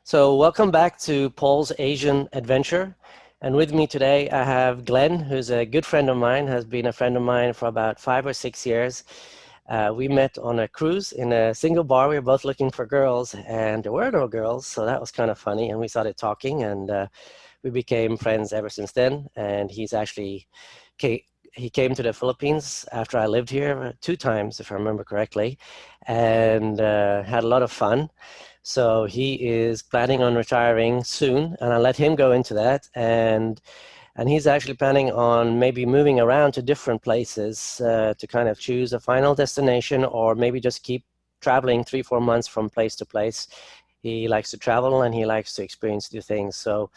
So welcome back to Paul's Asian Adventure. And with me today, I have Glenn, who's a good friend of mine, has been a friend of mine for about 5 or 6 years. We met on a cruise in a single bar. We were both looking for girls, and there were no girls, so that was kind of funny. And we started talking, and we became friends ever since then. And he came to the Philippines after I lived here 2 times, if I remember correctly, and had a lot of fun. So he is planning on retiring soon, and I'll let him go into that. And he's actually planning on maybe moving around to different places to kind of choose a final destination, or maybe just keep traveling 3, 4 months from place to place. He likes to travel and he likes to experience new things. So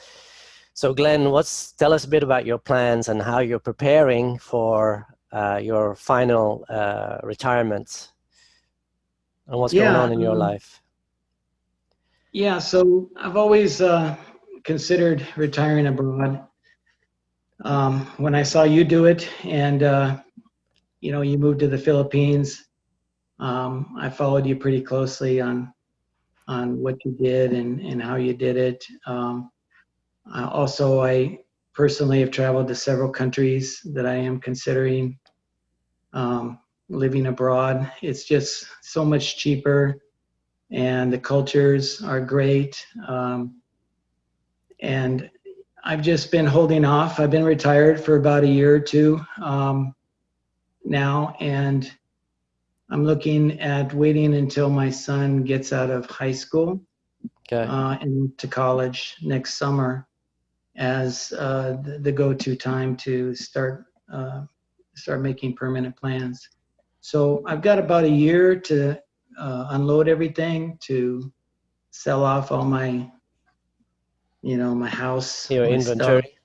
Glenn, tell us a bit about your plans and how you're preparing for your final retirement and what's going Yeah, on in your life. yeah. So I've always considered retiring abroad. When I saw you do it, and you moved to the Philippines, I followed you pretty closely on what you did and how you did it. I personally have traveled to several countries that I am considering living abroad. It's just so much cheaper, and the cultures are great. And I've just been holding off. I've been retired for about a year or two now, and I'm looking at waiting until my son gets out of high school Okay. and to college next summer as the go-to time to start making permanent plans. So I've got about a year to unload everything, to sell off all my house, Your my stuff, inventory.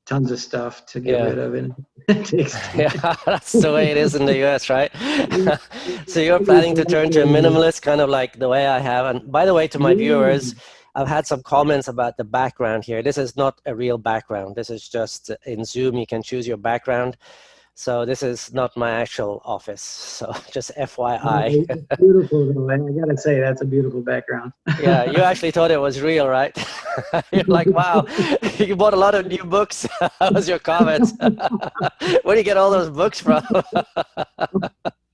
tons of stuff to get Yeah. rid of, and it takes Yeah, time. that's the way it is in the US, right? Yeah, So you're planning to turn to a minimalist, kind of like the way I have. And by the way, to my viewers, I've had some comments about the background here. This is not a real background. This is just in Zoom. You can choose your background. So this is not my actual office. So just FYI. it's beautiful though. I gotta say that's a beautiful background. Yeah, you actually thought it was real, right? You're like, wow, you bought a lot of new books. That was your comment. Where do you get all those books from?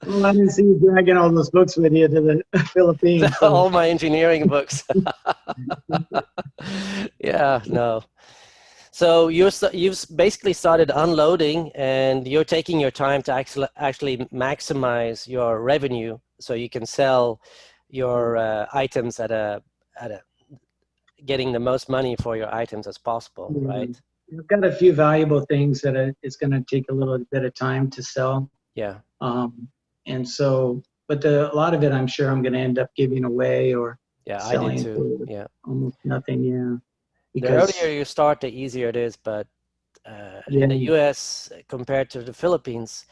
Well, I didn't see you dragging all those books with you to the Philippines. So All my engineering books. Yeah, no. So you've basically started unloading, and you're taking your time to actually maximize your revenue, so you can sell your items at a getting the most money for your items as possible, yeah, right? I've got a few valuable things that it's going to take a little bit of time to sell. Yeah. Um, and so, but a lot of it, I'm sure I'm going to end up giving away or Yeah, I did selling too. for Yeah. almost nothing. Yeah, The earlier because you start, the easier it is. But yeah, in the US, compared to the Philippines,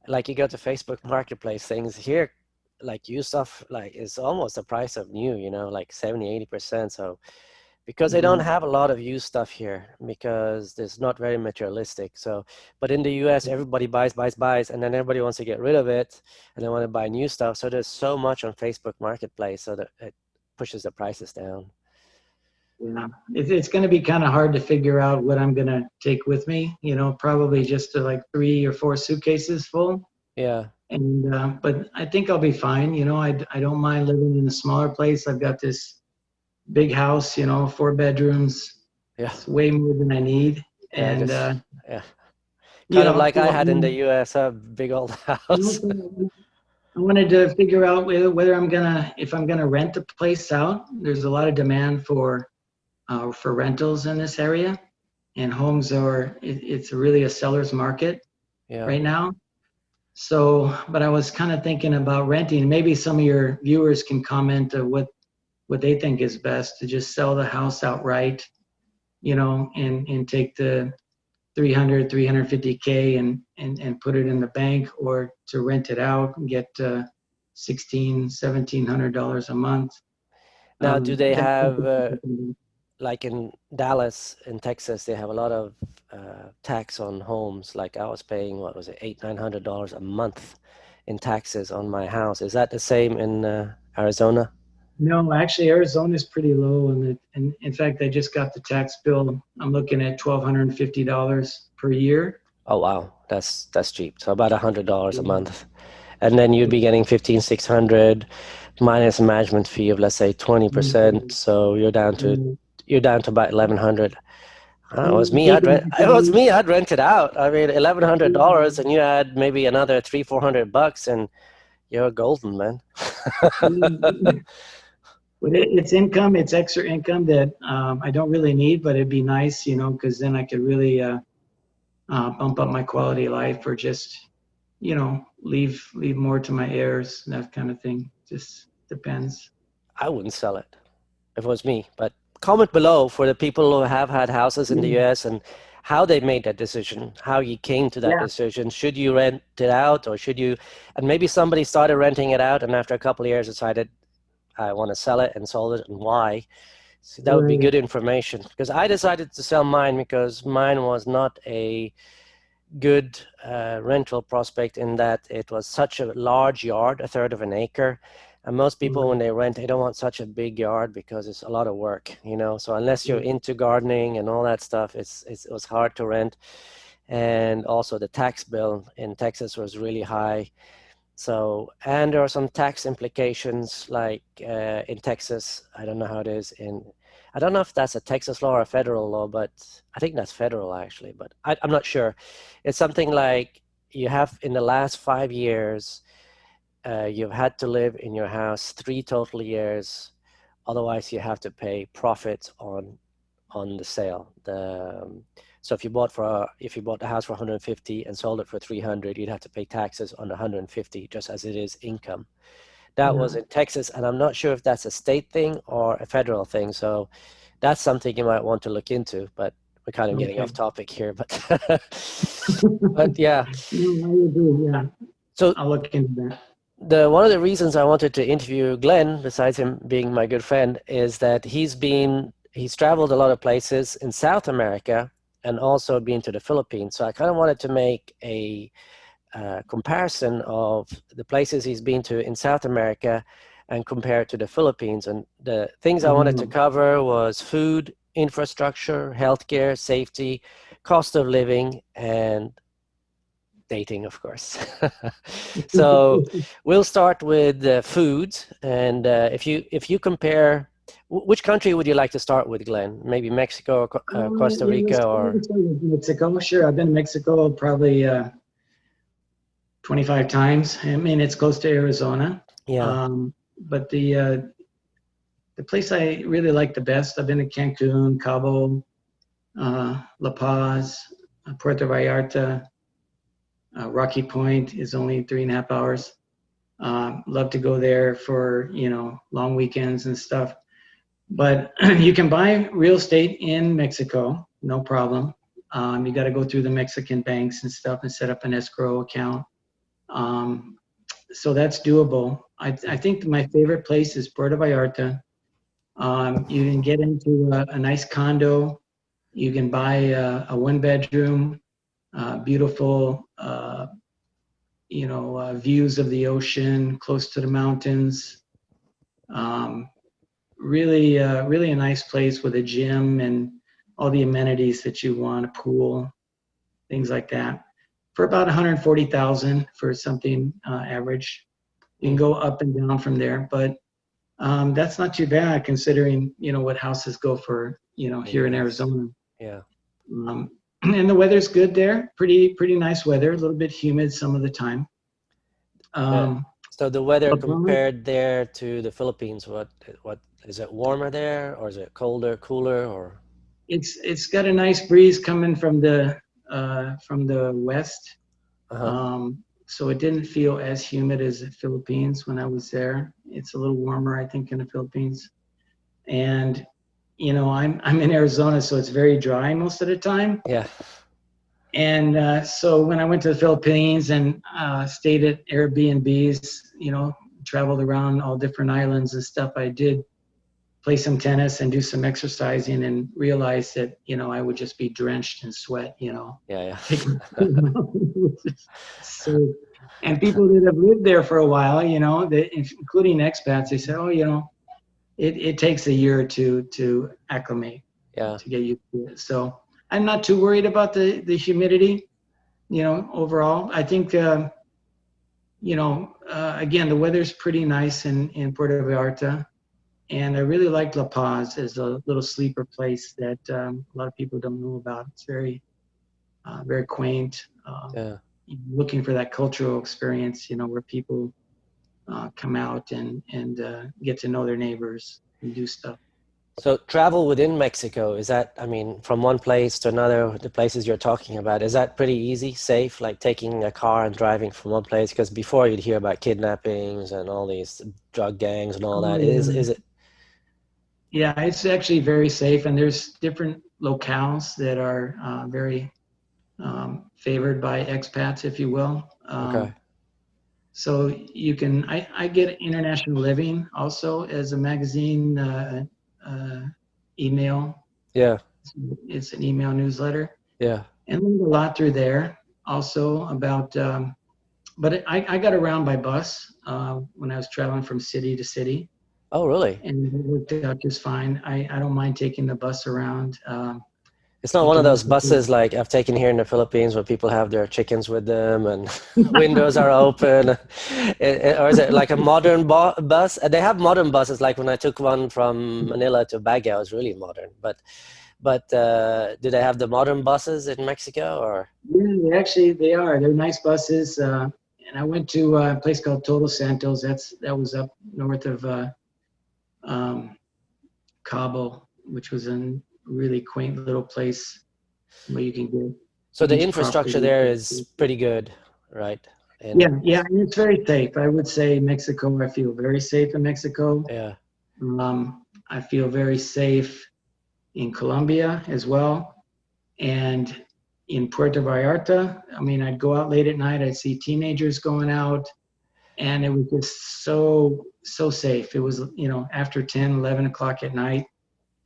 like you go to Facebook Marketplace, things here, like used stuff, like is almost the price of new, like 70, 80%. So because they don't yeah, have a lot of used stuff here, because it's not very materialistic. So, but in the US, everybody buys, buys, buys, and then everybody wants to get rid of it, and they want to buy new stuff. So there's so much on Facebook Marketplace, so that it pushes the prices down. yeah. It's going to be kind of hard to figure out what I'm going to take with me. Probably just like 3 or 4 suitcases full. Yeah, And but I think I'll be fine. I don't mind living in a smaller place. I've got this big house, 4 bedrooms. yeah, It's way more than I need. yeah. And Yeah, kind of like I well, had in the US, a big old house. I wanted to figure out whether if I'm gonna rent the place out. There's a lot of demand for rentals in this area, and homes it's really a seller's market Yeah. right now. So, but I was kind of thinking about renting. Maybe some of your viewers can comment what they think is best, to just sell the house outright, and take the 350K and put it in the bank, or to rent it out and get $1,700 a month. Now, do they That's have something. like in Dallas, in Texas, they have a lot of tax on homes. Like I was paying, what was it, $800, $900 a month in taxes on my house. Is that the same in Arizona? No, actually, Arizona is pretty low, and in fact, I just got the tax bill. I'm looking at $1,250 per year. Oh wow, that's cheap. So about $100 a month, and then you'd be getting 15600 minus a management fee of let's say 20%. So you're down to about 1100. It was me. It was me. I'd rent it out. I mean, $1,100, and you add maybe another $300-400, and you're golden, man. But it's income. It's extra income that I don't really need, but it'd be nice, because then I could really bump up my quality of life, or just, leave more to my heirs, that kind of thing. Just depends. I wouldn't sell it if it was me, but comment below for the people who have had houses in the US and how they made that decision, how you came to that decision. Should you rent it out, or should you, and maybe somebody started renting it out and after a couple of years decided, I want to sell it, and sold it, and why. So that would be good information, because I decided to sell mine because mine was not a good rental prospect, in that it was such a large yard, a third of an acre. And most people, when they rent, they don't want such a big yard because it's a lot of work, So unless you're into gardening and all that stuff, it was hard to rent. And also the tax bill in Texas was really high. So, and there are some tax implications, like in Texas, I don't know how it is I don't know if that's a Texas law or a federal law, but I think that's federal actually, but I'm not sure. It's something like you have, in the last 5 years, you've had to live in your house 3 total years. Otherwise, you have to pay profit on the sale. So if you bought the house for 150 and sold it for 300, you'd have to pay taxes on the 150, just as it is income. That was in Texas, and I'm not sure if that's a state thing or a federal thing. So that's something you might want to look into. But we're kind of getting off topic here. But but yeah. Yeah. So I'll look into that. One of the reasons I wanted to interview Glenn, besides him being my good friend, is that he's traveled a lot of places in South America and also been to the Philippines. So I kind of wanted to make a comparison of the places he's been to in South America and compare it to the Philippines. And the things I wanted to cover was food, infrastructure, healthcare, safety, cost of living, and dating, of course. So we'll start with food. And if you compare, which country would you like to start with, Glenn? Maybe Mexico or Costa Rica, or Mexico? Sure, I've been to Mexico probably 25 times. I mean, it's close to Arizona. Yeah. But the place I really like the best, I've been to Cancun, Cabo, La Paz, Puerto Vallarta. Rocky Point is only 3.5 hours. Love to go there for, long weekends and stuff. But you can buy real estate in Mexico, no problem. You got to go through the Mexican banks and stuff and set up an escrow account. So that's doable. I think my favorite place is Puerto Vallarta. You can get into a nice condo. You can buy a 1-bedroom, beautiful, views of the ocean, close to the mountains. Really a nice place with a gym and all the amenities that you want, a pool, things like that. For about $140,000 for something average. You can go up and down from there, but that's not too bad considering, what houses go for, here in Arizona. Yeah. And the weather's good there. Pretty nice weather. A little bit humid some of the time. So the weather compared there to the Philippines, what is it, warmer there, or is it colder, cooler, or? It's got a nice breeze coming from the west. So it didn't feel as humid as the Philippines when I was there. It's a little warmer, I think, in the Philippines. And I'm in Arizona, so it's very dry most of the time. Yeah. And so when I went to the Philippines and stayed at Airbnbs, traveled around all different islands and stuff, I did play some tennis and do some exercising, and realized that, I would just be drenched in sweat, Yeah. So, and people that have lived there for a while, including expats, they said, oh, it takes a year or two to acclimate, Yeah. to get used to it. So I'm not too worried about the humidity, overall. I think, again, the weather's pretty nice in Puerto Vallarta. And I really like La Paz as a little sleeper place that a lot of people don't know about. It's very, very quaint. Yeah. Looking for that cultural experience, where people come out and get to know their neighbors and do stuff. So travel within Mexico, is that, I mean, from one place to another, the places you're talking about, is that pretty easy, safe, like taking a car and driving from one place? Because before you'd hear about kidnappings and all these drug gangs and all Oh, that. yeah. Is it? Yeah, it's actually very safe, and there's different locales that are very favored by expats, if you will. Okay. So you can, I get International Living also as a magazine email. Yeah. It's an email newsletter, Yeah. and learned a lot through there also about, but I got around by bus when I was traveling from city to city, Oh, really? and it worked out just fine. I don't mind taking the bus around. It's not You one of can those listen buses like I've taken here in the Philippines where people have their chickens with them and windows are open. Or is it like a modern bus? They have modern buses. Like when I took one from Manila to Baguio, it was really modern. But do they have the modern buses in Mexico or? Yeah, they are. They're nice buses. And I went to a place called Todos Santos. That was up north of um, Cabo, which was a really quaint little place where you can get So the beach infrastructure property. there is pretty good, right? Yeah, And yeah, and it's very safe. I would say Mexico. I feel very safe in Mexico. yeah, I feel very safe in Colombia as well, and in Puerto Vallarta. I mean, I'd go out late at night. I'd see teenagers going out, and it was just so safe. It was, after 10, 11 o'clock at night,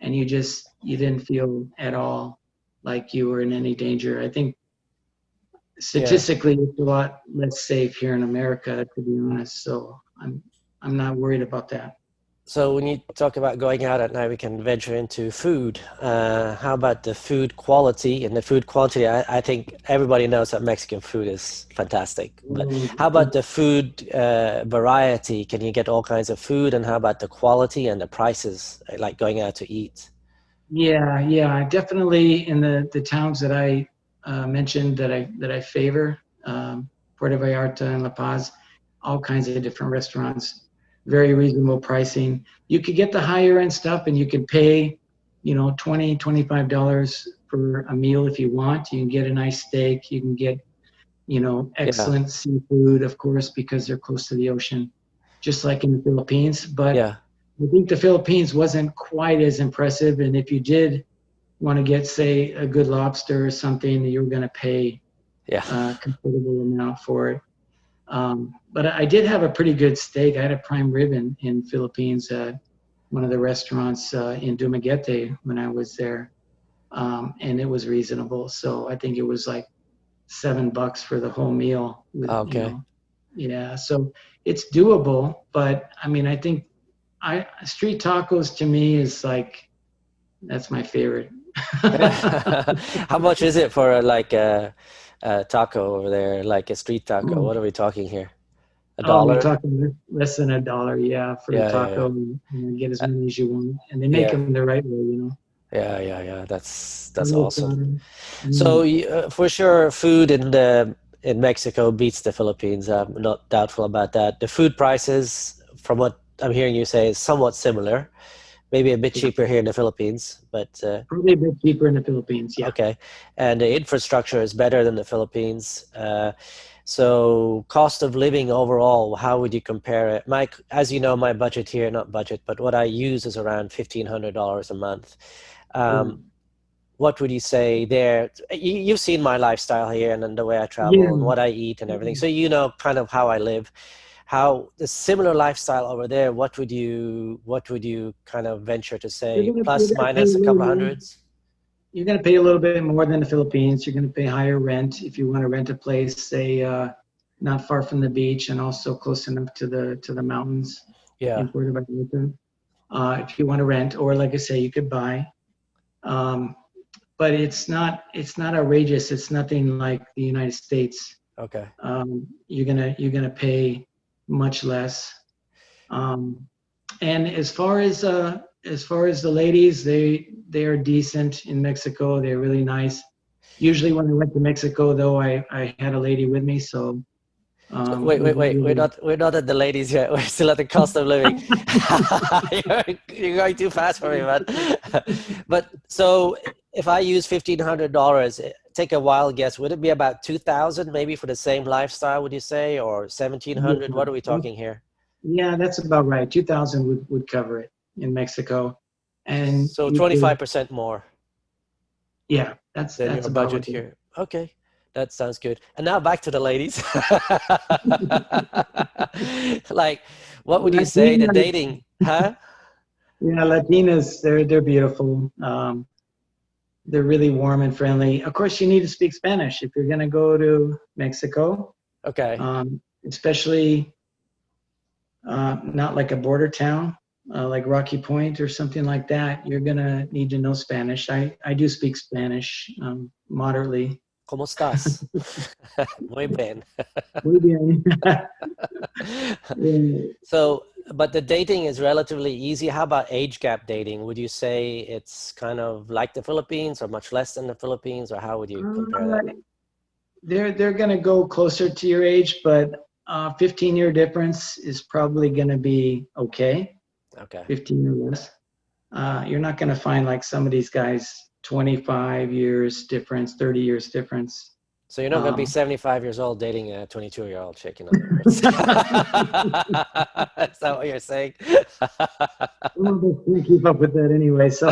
and you didn't feel at all like you were in any danger. I think yeah. statistically it's a lot less safe here in America, to be honest. So I'm not worried about that. So when you talk about going out at night, we can venture into food. How about the food quality? And the food quality, I think everybody knows that Mexican food is fantastic. But how about the food variety? Can you get all kinds of food? And how about the quality and the prices, like going out to eat? Yeah, definitely in the towns that I mentioned that I favor, Puerto Vallarta and La Paz, all kinds of different restaurants, very reasonable pricing. You could get the higher end stuff, and you can pay, $20, $25 for a meal if you want. You can get a nice steak. You can get, Yeah, excellent seafood, of course, because they're close to the ocean, just like in the Philippines. But yeah, I think the Philippines wasn't quite as impressive. And if you did want to get, say, a good lobster or something, you were going to pay yeah. a considerable amount for it. But I did have a pretty good steak. I had a prime rib in Philippines at one of the restaurants in Dumaguete when I was there, and it was reasonable. So I think it was like $7 for the whole meal. Okay. Yeah. So it's doable, but I mean, I think street tacos to me is like that's my favorite. How much is it for like a taco over there, like a street taco? What are we talking here? A Oh, you're dollar? talking less than $1, yeah, for a Yeah, yeah, yeah. taco, and get as Uh, many as you want, and they make yeah, them the right way. yeah. That's Almost awesome. got 'em. So Mm. for sure, food in Mexico beats the Philippines. I'm not doubtful about that. The food prices, from what I'm hearing you say, is somewhat similar. Maybe a bit Yeah, cheaper here in the Philippines, but probably a bit cheaper in the Philippines. Yeah. okay. And the infrastructure is better than the Philippines. So cost of living overall, how would you compare it? Mike, as you know, my budget here, not budget, but what I use is around $1,500 a month. Yeah. Um, what would you say there? You've seen my lifestyle here and then the way I travel and Yeah. what I eat and everything. So you know kind of how I live. How the similar lifestyle over there, what would you kind of venture to You're say, gonna plus you're gonna pay a minus a little couple of more. hundreds? You're gonna pay a little bit more than the Philippines. You're gonna pay higher rent if you want to rent a place, say, not far from the beach and also close enough to the mountains Yeah. in Puerto Vallarta. if you want to rent, or like I say, you could buy. But it's not outrageous. It's nothing like the United States. Okay. You're gonna pay much less. And as far as the ladies, they are decent in Mexico. They're really nice. Usually when I went to Mexico, though, I had a lady with me, so. Wait. We're not at the ladies yet. We're still at the cost of living. You're going too fast for me, man. But so if I use $1,500, take a wild guess, would it be about 2,000 maybe for the same lifestyle, would you say, or 1,700? Yeah. What are we talking here? Yeah, that's about right. 2,000 would cover it in Mexico, and So 25% more. Yeah, that's your budget here. Okay. That sounds good. And now back to the ladies. Like, what would you say the dating, huh? Yeah, Latinas, they're beautiful. They're really warm and friendly. Of course, you need to speak Spanish if you're going to go to Mexico. Okay. Especially not like a border town, like Rocky Point or something like that. You're going to need to know Spanish. I do speak Spanish moderately. ¿Cómo estás? Muy bien. Muy bien. So, but the dating is relatively easy. How about age gap dating? Would you say it's kind of like the Philippines or much less than the Philippines, or how would you compare that? They're going to go closer to your age, but 15-year difference is probably going to be okay. Okay. 15 or less. You're not going to find like some of these guys 25 years difference, 30 years difference. So you're not going to be 75 years old dating a 22-year-old chick, in other words. Is that what you're saying? Well, I can't keep up with that anyway. So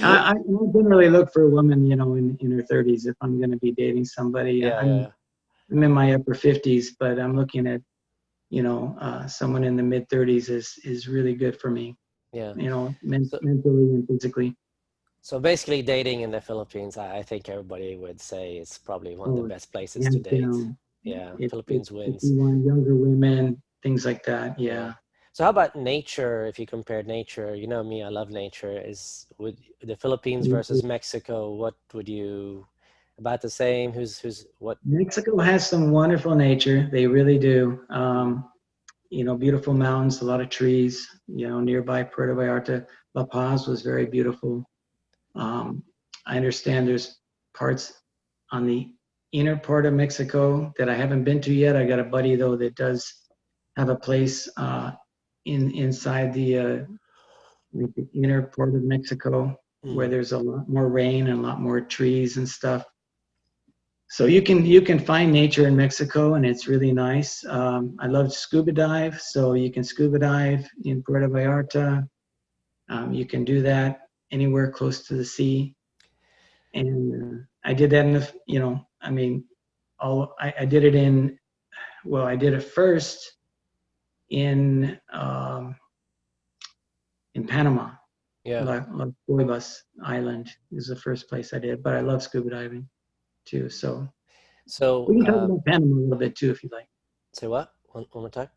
I generally look for a woman, in her 30s if I'm going to be dating somebody. I'm in my upper 50s, but I'm looking at, someone in the mid 30s is really good for me. Yeah. Mentally and physically. So basically dating in the Philippines, I think everybody would say it's probably one of the best places to date. Philippines wins. If you want younger women, things like that, yeah. So how about nature? If you compared nature, you know me, I love nature. Would the Philippines versus Mexico, what would you, about the same? What? Mexico has some wonderful nature. They really do. Beautiful mountains, a lot of trees, nearby Puerto Vallarta. La Paz was very beautiful. I understand there's parts on the inner part of Mexico that I haven't been to yet. I got a buddy, though, that does have a place inside the inner part of Mexico where there's a lot more rain and a lot more trees and stuff. So you can find nature in Mexico, and it's really nice. I love to scuba dive, so you can scuba dive in Puerto Vallarta. You can do that anywhere close to the sea. And I did that I did it I did it first in Panama. La Cuevas Island is the first place I did, but I love scuba diving too. So we can talk about Panama a little bit too, if you like. Say what? One more time?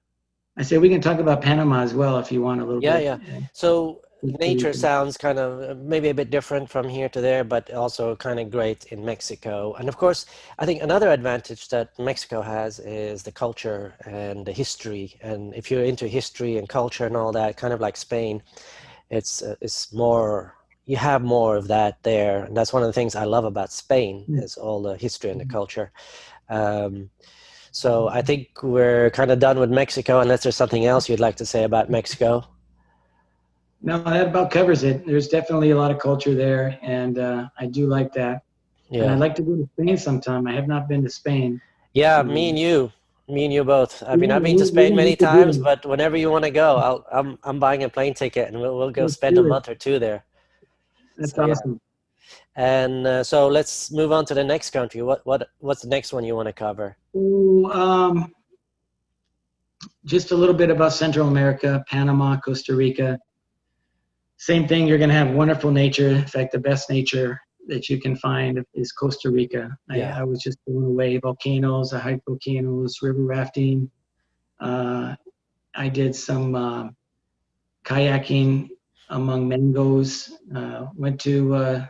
I said we can talk about Panama as well if you want a little bit. Yeah. So nature sounds kind of maybe a bit different from here to there, but also kind of great in Mexico. And of course, I think another advantage that Mexico has is the culture and the history. And if you're into history and culture and all that, kind of like Spain, it's more, you have more of that there. And that's one of the things I love about Spain is all the history and the culture. So I think we're kind of done with Mexico, unless there's something else you'd like to say about Mexico. No, that about covers it. There's definitely a lot of culture there, and I do like that. Yeah. And I'd like to go to Spain sometime. I have not been to Spain. Yeah, me and you both. I mean, I've been to Spain many times, but whenever you want to go, I'm buying a plane ticket, and we'll go spend a month or two there. That's awesome. Yeah. And so let's move on to the next country. What's the next one you want to cover? Just a little bit about Central America, Panama, Costa Rica. Same thing, you're going to have wonderful nature. In fact, the best nature that you can find is Costa Rica. I was just blown away. Volcanoes, I hiked volcanoes, river rafting. I I did some kayaking among mangoes. Went to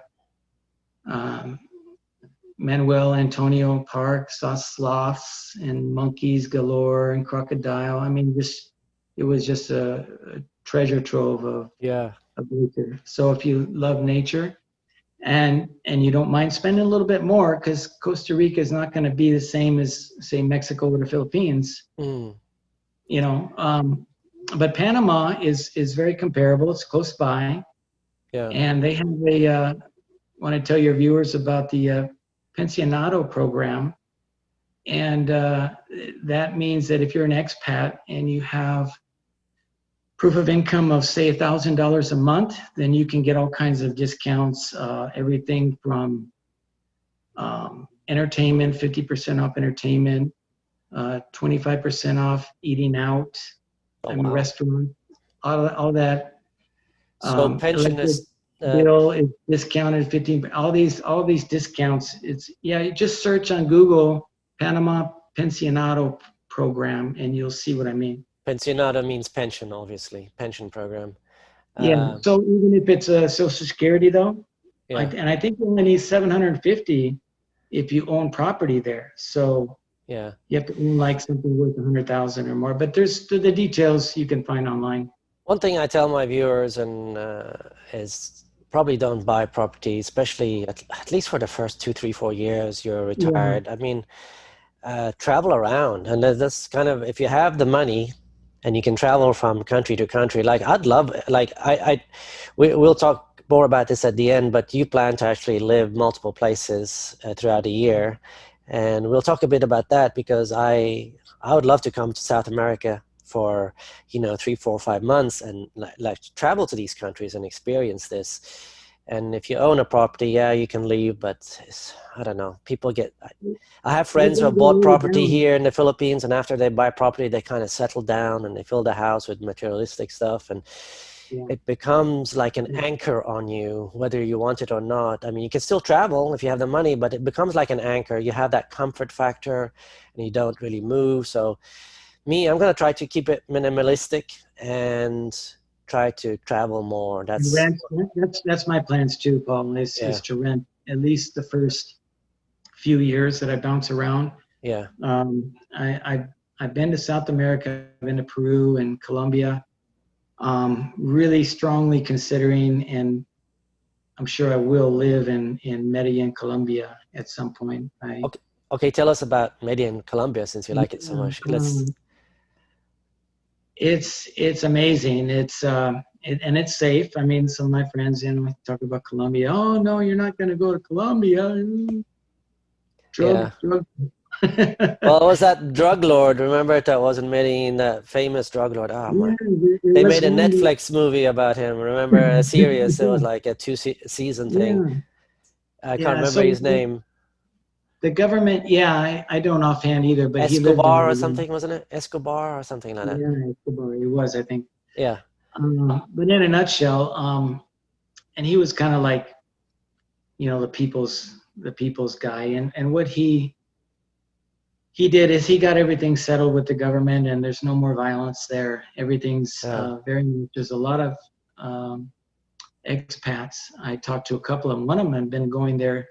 um, Manuel Antonio Park, saw sloths and monkeys galore and crocodile. I mean, it was just a treasure trove of nature. So if you love nature and you don't mind spending a little bit more, because Costa Rica is not going to be the same as, say, Mexico or the Philippines, you know. But Panama is very comparable. It's close by, and they have a. Want to tell your viewers about the pensionado program, and that means that if you're an expat and you have proof of income of say $1,000 a month, then you can get all kinds of discounts, everything from entertainment, 50% off entertainment, 25% off eating out, restaurant, all that. So pension is bill is discounted 15. All these discounts. You just search on Google Panama Pensionado program and you'll see what I mean. Pensionado means pension, obviously, pension program. Yeah. So even if it's a Social Security though, and I think you only need 750 if you own property there. So you have to own like something worth 100,000 or more. But there's the details you can find online. One thing I tell my viewers is probably don't buy property, especially at least for the first 2, 3, 4 years you're retired. I mean, travel around, and that's kind of, if you have the money and you can travel from country to country, like I'd love, like we'll talk more about this at the end, but you plan to actually live multiple places throughout the year, and we'll talk a bit about that, because I would love to come to South America for 3, 4, 5 months and like travel to these countries and experience this. And if you own a property, you can leave, but I don't know. People I have friends who have bought property here in the Philippines, and after they buy property, they kind of settle down and they fill the house with materialistic stuff, and it becomes like an anchor on you, whether you want it or not. I mean, you can still travel if you have the money, but it becomes like an anchor. You have that comfort factor, and you don't really move. So I'm going to try to keep it minimalistic and try to travel more. That's my plans too, Paul, is to rent at least the first few years that I bounce around. I've been to South America, I've been to Peru and Colombia, really strongly considering, and I'm sure I will live in Medellin, Colombia at some point. Okay, tell us about Medellin, Colombia, since you like it so much. It's amazing. And it's safe. I mean, some of my friends talk about Colombia. Oh no, you're not going to go to Colombia. Drug. Well, it was that drug lord. Remember that was in Medellin, that famous drug lord. They made a Netflix movie about him. Remember, a series. It was like a 2-season thing. I can't remember his name. The government, I don't offhand either, but Escobar or something, wasn't it? Escobar or something like that. Yeah, Escobar, it was, I think. Yeah. But in a nutshell, and he was kind of like, the people's guy, and what he did is he got everything settled with the government, and there's no more violence there. Everything's there's a lot of expats. I talked to a couple of them. One of them had been going there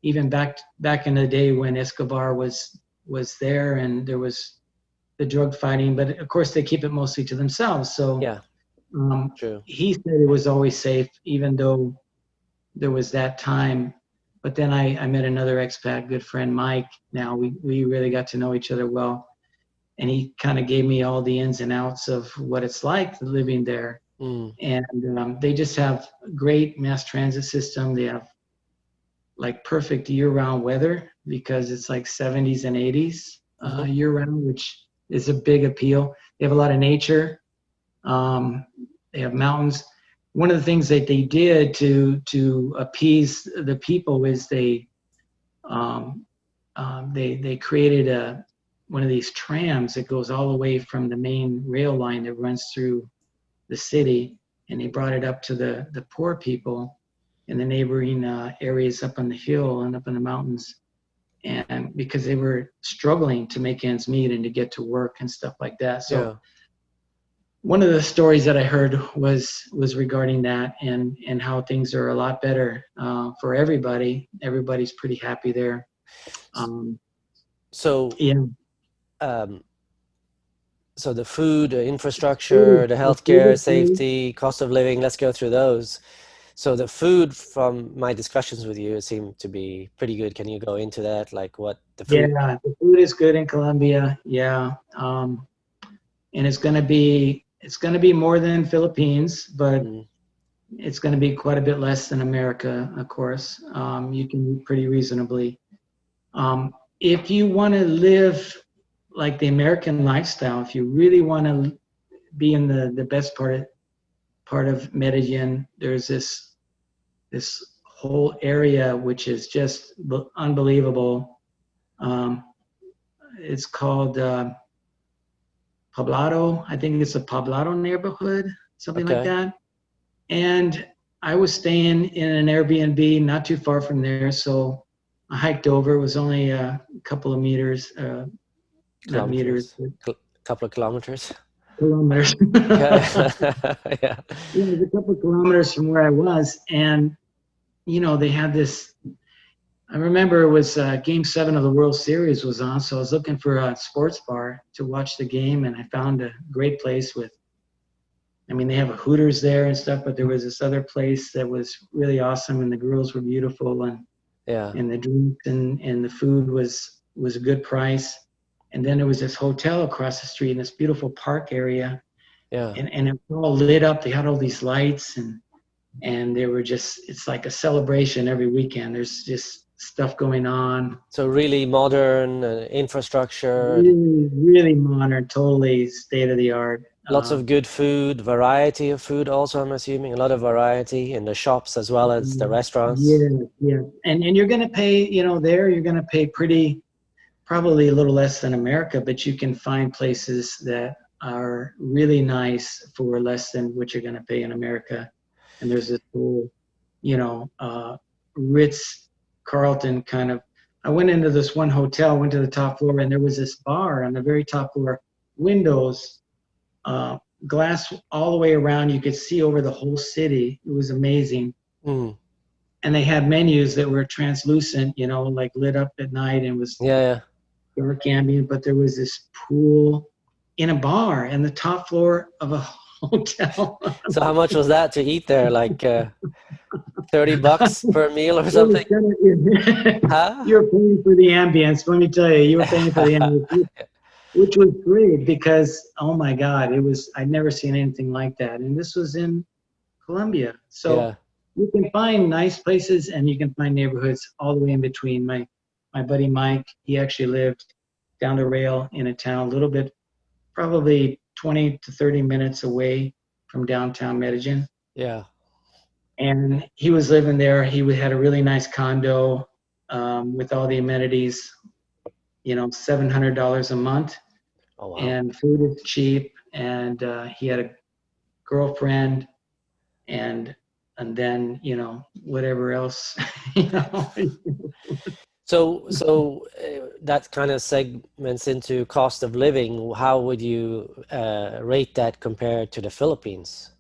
even back in the day when Escobar was there, and there was the drug fighting, but of course they keep it mostly to themselves. So true. He said it was always safe, even though there was that time. But then I met another expat, good friend, Mike. Now we really got to know each other well, and he kind of gave me all the ins and outs of what it's like living there. And they just have great mass transit system. They have like perfect year-round weather, because it's like 70s and 80s year-round, which is a big appeal. They have a lot of nature. They have mountains. One of the things that they did to appease the people is they created one of these trams that goes all the way from the main rail line that runs through the city, and they brought it up to the poor people in the neighboring areas up on the hill and up in the mountains, and because they were struggling to make ends meet and to get to work and stuff like that. So one of the stories that I heard was regarding that, and how things are a lot better for everybody. Everybody's pretty happy there. So, Yeah. so the food, the infrastructure, the The food healthcare, is great. safety, cost of living, let's go through those. So the food, from my discussions with you, seem to be pretty good. Can you go into that? Like what the food? Yeah, the food is good in Colombia. Yeah, and it's gonna be more than Philippines, but Mm, it's gonna be quite a bit less than America, of course. You can eat pretty reasonably. If you want to live like the American lifestyle, if you really want to be in the best part of Medellin, there's this whole area which is just unbelievable. Um, it's called Poblado. I think it's a Poblado neighborhood, something like okay. that. And I was staying in an Airbnb not too far from there, so I hiked over. It was only a couple of meters, not meters, Kilometers, but couple of kilometers. kilometers. Yeah, yeah, Yeah, it was a couple of kilometers from where I was, and they had this. I remember it was Game 7 of the World Series was on, so I was looking for a sports bar to watch the game, and I found a great place with. I mean, they have a Hooters there and stuff, but there was this other place that was really awesome, and the girls were beautiful, and yeah, and the drinks and the food was a good price. And then there was this hotel across the street in this beautiful park area, yeah. and it was all lit up. They had all these lights, and they were it's like a celebration every weekend. There's just stuff going on. So really modern infrastructure, Really, really modern, totally state of the art. lots of good food, variety of food also, I'm assuming, a lot of variety in the shops as well as the restaurants. Yeah, yeah. And you're gonna pay, there you're gonna pay probably a little less than America, but you can find places that are really nice for less than what you're gonna pay in America. And there's this whole, Ritz Carlton kind of. I went into this one hotel, went to the top floor, and there was this bar on the very top floor, windows, glass all the way around. You could see over the whole city. It was amazing. Mm. And they had menus that were translucent, like lit up at night, and was Yeah, yeah. dark ambient. But there was this pool in a bar in the top floor of a hotel. So how much was that to eat there? Like $30 per meal or something? Huh? You were paying for the ambience. Let me tell you, you were paying for the ambience, which was great because, oh my God, I'd never seen anything like that. And this was in Colombia. So Yeah. you can find nice places and you can find neighborhoods all the way in between. My buddy Mike, he actually lived down the rail in a town a little bit, probably 20 to 30 minutes away from downtown Medellin. Yeah. And he was living there. He had a really nice condo with all the amenities, $700 a month. Oh, wow. And food is cheap. And he had a girlfriend and then, whatever else, So that kind of segments into cost of living. How would you rate that compared to the Philippines?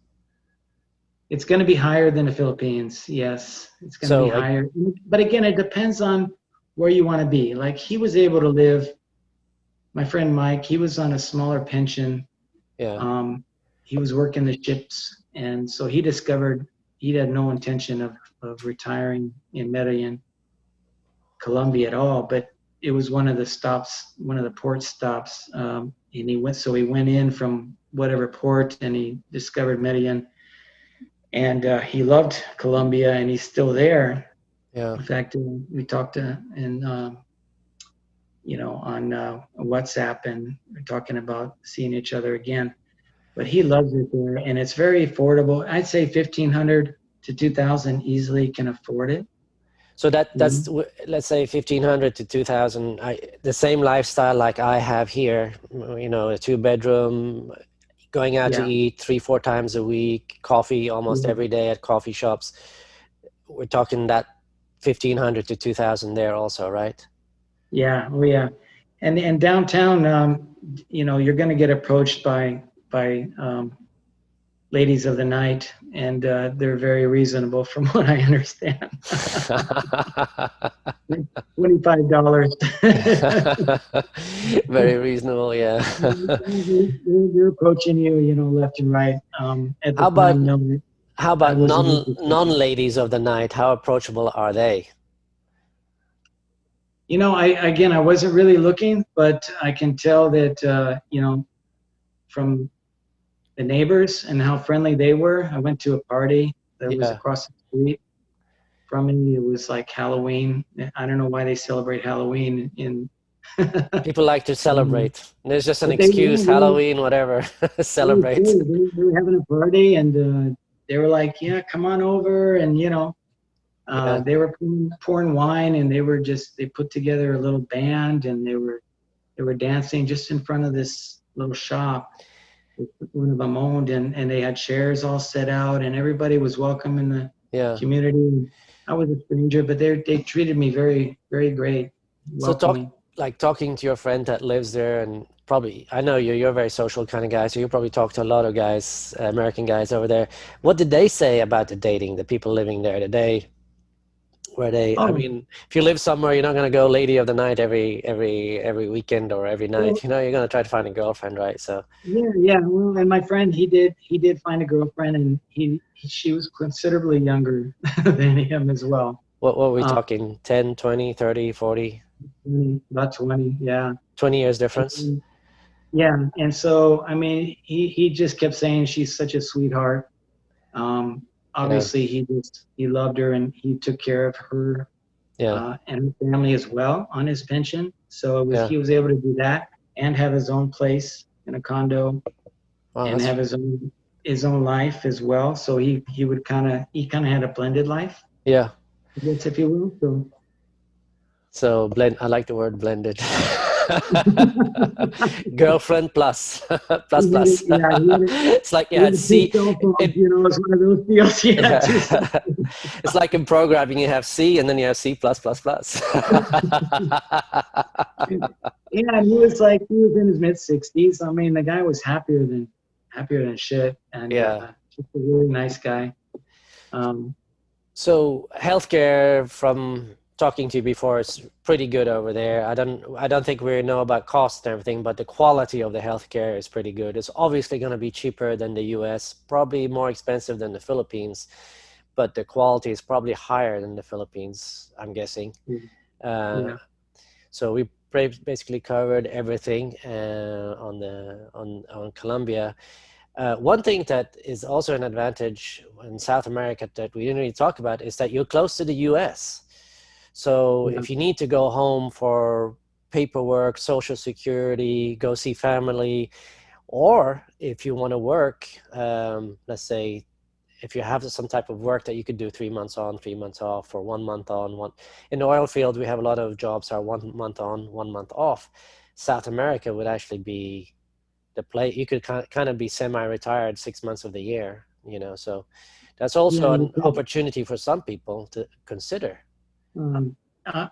It's going to be higher than the Philippines. Yes, it's going to be higher. But again, it depends on where you want to be. Like he was able to live, my friend Mike, he was on a smaller pension. Yeah. He was working the ships. And so he discovered he had no intention of retiring in Medellin, Colombia at all. But it was one of the port stops. And he went in from whatever port and he discovered Medellin. And he loved Colombia, and he's still there. Yeah. In fact, we talked on WhatsApp, and we're talking about seeing each other again. But he loves it there, and it's very affordable. I'd say 1,500 to 2,000 easily can afford it. So that's let's say 1,500 to 2,000. The same lifestyle like I have here. A 2-bedroom. Going out to eat 3-4 times a week, coffee almost every day at coffee shops. We're talking that 1,500 to 2,000 there also, right? Yeah, oh yeah. And downtown, you're going to get approached by by ladies of the night, and they're very reasonable from what I understand. $25. Very reasonable, yeah. They're approaching you, left and right. At the How about time, no, how I about wasn't interested. non-ladies of the night? How approachable are they? I wasn't really looking, but I can tell that, from the neighbors and how friendly they were. I went to a party that was Yeah. across the street from me. It was like Halloween. I don't know why they celebrate Halloween in. People like to celebrate. There's just an But they excuse, were, Halloween, whatever. they were Celebrate. cool. They were having a party, and they were like, "Yeah, come on over," and Yeah. they were pouring wine, and they put together a little band, and they were dancing just in front of this little shop that one of them owned, and they had chairs all set out, and everybody was welcome in the Yeah. community. I was a stranger, but they treated me very, very great, So welcoming. talking to your friend that lives there, and probably, I know you're a very social kind of guy, so you probably talk to a lot of guys, American guys over there. What did they say about the dating, the people living there? I Oh, mean, if you live somewhere, you're not going to go lady of the night every weekend or every well, night. You're going to try to find a girlfriend, right? So yeah. Well, and my friend, he did find a girlfriend, and she was considerably younger than him as well. what were we Um, talking? 10, 20, 30, 40, about 20, yeah. 20 years difference? And, yeah, and so I mean, he just kept saying she's such a sweetheart. Yeah, Obviously, he loved her, and he took care of her yeah, and her family as well on his pension. So yeah. he was able to do that and have his own place in a condo Wow, and have his own life as well. So he kind of had a blended life, yeah. I guess, if you will. So So I like the word blended. Girlfriend plus plus he had plus. it, yeah, It's like you he had had two C. cell phones, It, it's one of those deals. He had two cell yeah. It's like in programming, you have C and then you have C plus plus plus. Yeah, and he was in his mid 60s. I mean, the guy was happier than shit, and Yeah. just a really nice guy. Um, So healthcare, from talking to you before, is pretty good over there. I don't think we know about cost and everything, but the quality of the healthcare is pretty good. It's obviously going to be cheaper than the US, probably more expensive than the Philippines, but the quality is probably higher than the Philippines, I'm guessing. Uh, yeah, so we basically covered everything on Colombia. One thing that is also an advantage in South America that we didn't really talk about is that you're close to the US. So yeah, if you need to go home for paperwork, social security, go see family, or if you want to work, let's say if you have some type of work that you could do 3 months on, 3 months off, or 1 month on, one in the oil field, we have a lot of jobs are 1 month on, 1 month off. South America would actually be the play. You could kind of be semi-retired 6 months of the year, so that's yeah. also an opportunity for some people to consider.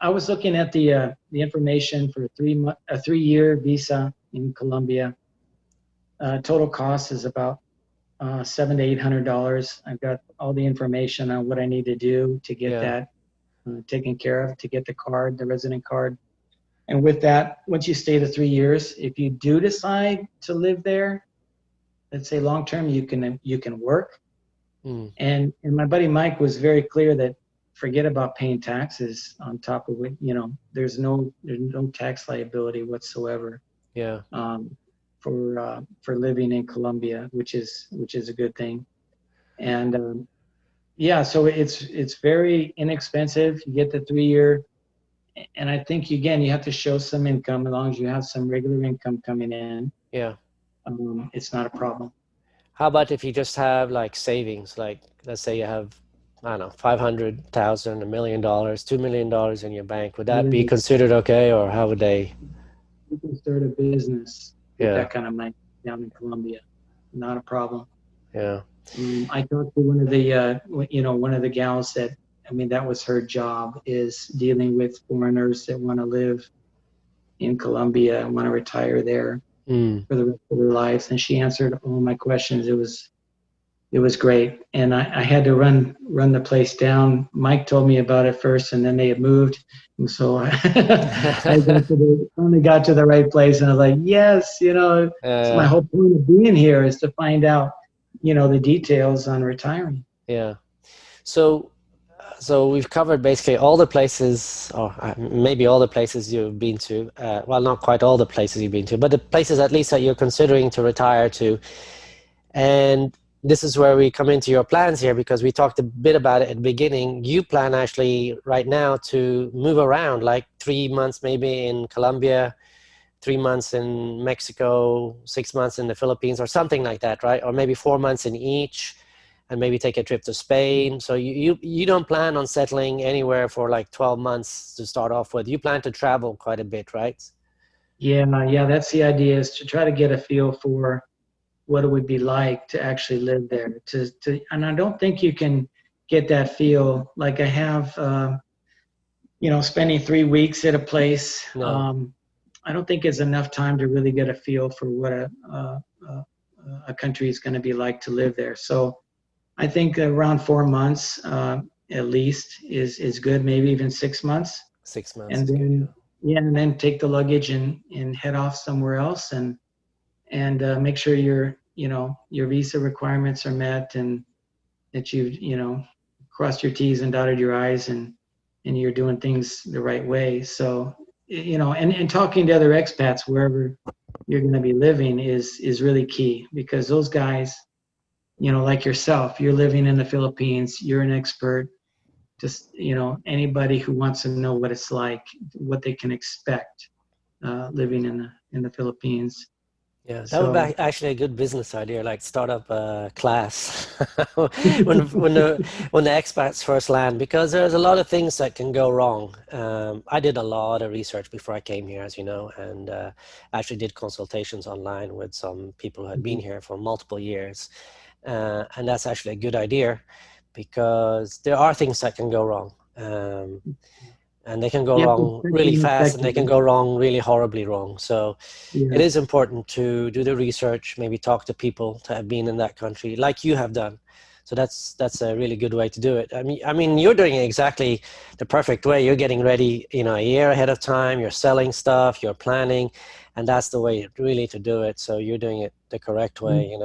I was looking at the information for a 3-year visa in Colombia. Total cost is about $700 to $800. I've got all the information on what I need to do to get Yeah, that taken care of, to get the resident card. And with that, once you stay the 3 years, if you do decide to live there, let's say long term, you can work. mm, And my buddy Mike was very clear that forget about paying taxes on top of it. There's no tax liability whatsoever yeah. for living in Colombia, which is a good thing. And yeah, so it's very inexpensive. You get the 3 year, and I think again you have to show some income. As long as you have some regular income coming in, Yeah. it's not a problem. How about if you just have like savings, like let's say you have, I don't know, 500,000, $1 million, $2 million in your bank, would that be Yeah, considered okay, or how would they? you can start a business with Yeah, that kind of money down in Colombia. Not a problem. yeah, I talked to one of the gals that, I mean, that was her job, is dealing with foreigners that want to live in Colombia and want to retire there. Mm. for the rest of their lives. And she answered all my questions. It was great. And I had to run the place down. Mike told me about it first, and then they had moved. And so finally got to the right place. And I was like, yes, it's my whole point of being here is to find out, the details on retiring. Yeah. So we've covered basically all the places, or maybe all the places you've been to. Well, not quite all the places you've been to, but the places at least that you're considering to retire to. And this is where we come into your plans here, because we talked a bit about it at the beginning. You plan actually right now to move around, like 3 months maybe in Colombia, 3 months in Mexico, 6 months in the Philippines, or something like that, right? Or maybe 4 months in each, and maybe take a trip to Spain. So you don't plan on settling anywhere for like 12 months to start off with. You plan to travel quite a bit, right? Yeah, that's the idea, is to try to get a feel for what it would be like to actually live there. And I don't think you can get that feel like I have, spending 3 weeks at a place. No. I don't think it's enough time to really get a feel for what a country is going to be like to live there. So I think around 4 months at least is good. Maybe even 6 months. 6 months And is then, good. and then take the luggage and head off somewhere else, and make sure your visa requirements are met, and that you've crossed your T's and dotted your I's, and you're doing things the right way. So and talking to other expats wherever you're going to be living is really key, because those guys, like yourself, you're living in the Philippines, you're an expert. Just anybody who wants to know what it's like, what they can expect living in the Philippines. Yeah, that would So be actually a good business idea, like start up a class when the expats first land, because there's a lot of things that can go wrong. I did a lot of research before I came here, as you know, and actually did consultations online with some people who had been here for multiple years. And that's actually a good idea, because there are things that can go wrong. And they can go wrong really fast, and they can go wrong really horribly wrong. So it is important to do the research, maybe talk to people that have been in that country, like you have done. So that's a really good way to do it. I mean, you're doing it exactly the perfect way. You're getting ready, a year ahead of time. You're selling stuff. You're planning, and that's the way really to do it. So you're doing it the correct way,